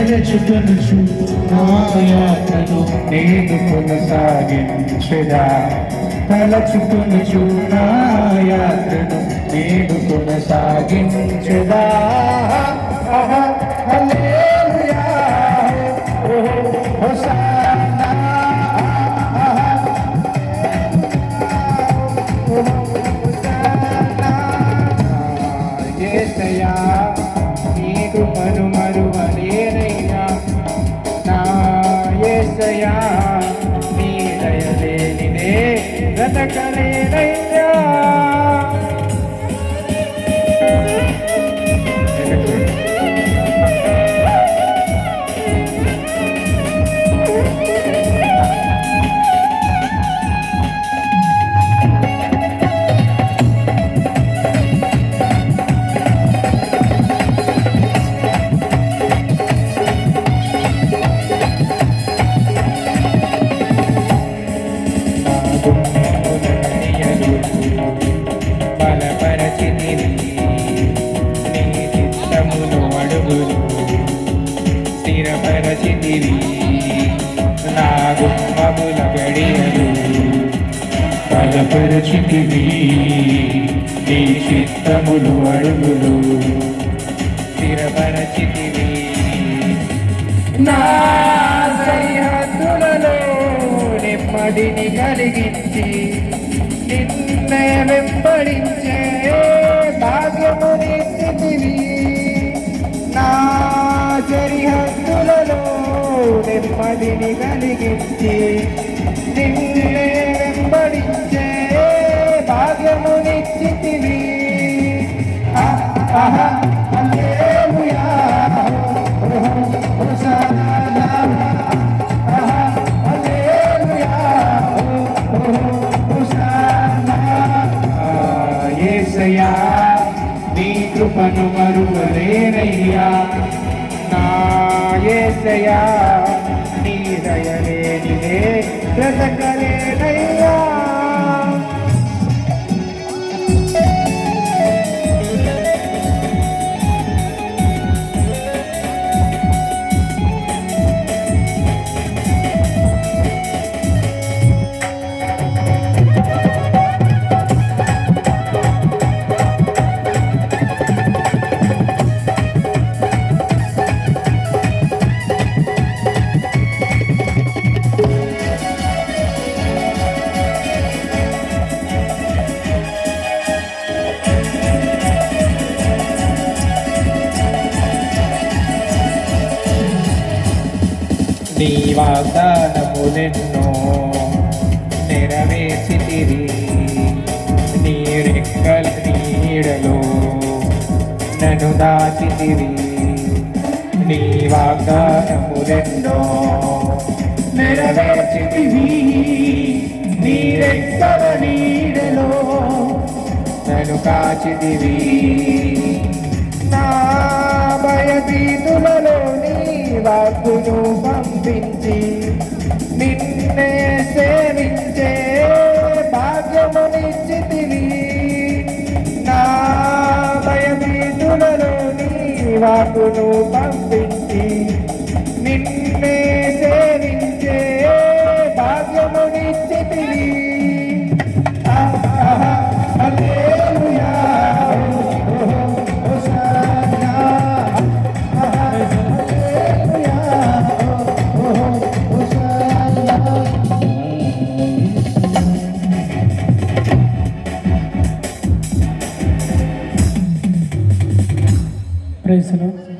తలచుకొనుచు నా యాత్రను నేను కొనసాగించెదా తలచుకొనుచు నా యాత్రను నేను కొనసాగించెదా హల్లెలూయా హోసన్నా యేసయ్యా నీ కృపను మరువలేనయ్యా నా యేసయ్యా నీ దయలేనిదే బ్రతకలేనయ్యా బలపరచితివి నీ చిత్తమును అడుగులు స్థిరపరచితివి నా గుమ్మముల గడియలు బలపరచితివి నీ చిత్తములు అడుగులు స్థిరపరచితివి నా సరిహద్దులలో నెమ్మదిని కలిగించి నిన్నే వెంబడించే భాగ్యమునిచ్చితివి నా సరిహద్దులలో నెమ్మదిని కలిగించి నిన్నే వెంబడించే భాగ్యమునిచ్చితివి హల్లెలూయా హోసన్నా యేసయ్యా నీ కృపను మరువలేనయ్యా నా యేసయ్యా నీ దయలేనిదే బ్రతకలేనయ్యా నీ వాగ్దానములెన్నో నెరవేర్చితివి నీ రెక్కల నీడలో నన్ను దాచితివి నీ వాగ్దానములెన్నో నెరవేర్చితివి నీ రెక్కల నీడలో నన్ను కాచితివి నా భయభీతులలో వాక్కును పంపించి నిన్నే సేవించే భాగ్యమునిచ్చితివి నా భయభీతులలో నీ వాక్కును పంపించి నిన్నే సేవించే భాగ్యమునిచ్చితివి హల్లెలూయా ప్రైజ్ లార్డ్.